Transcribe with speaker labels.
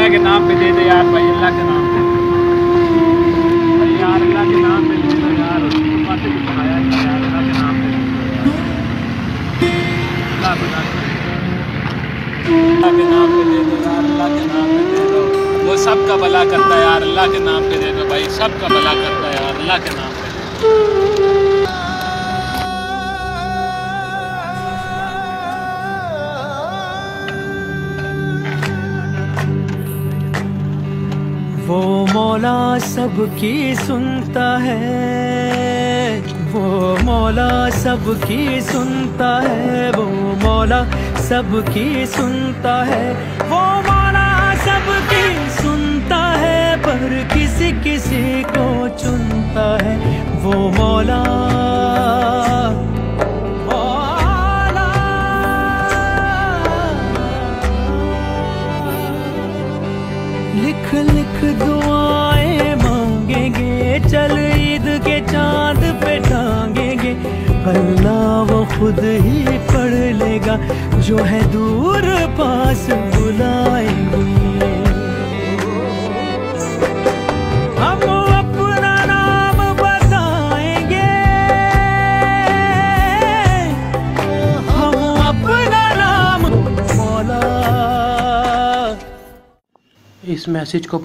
Speaker 1: अल्लाह के नाम पे दे दे यार भाई, अल्लाह के नाम पे भाई यार, अल्लाह के नाम पे दे दो यार। बातें भी बनाया यार, अल्लाह के नाम पे अल्लाह के नाम पे दे दो यार, अल्लाह के नाम पे दे दो। वो सबका भला करता है यार, अल्लाह के नाम पे दे दो भाई, सबका भला करता है यार, अल्लाह के नाम पे।
Speaker 2: वो मौला सबकी सुनता है, वो मौला सबकी सुनता है, वो मौला सबकी सुनता है, वो मौला सबकी सुनता है, पर किसी किसी को चुनता है वो मौला। लिख लिख दुआएं मांगेंगे, चल ईद के चांद पे टांगेंगे, अल्लाह वो खुद ही पढ़ लेगा, जो है दूर पास बुलाएंगे। हम अपना नाम बताएंगे, हम अपना नाम मौला। इस मैसेज को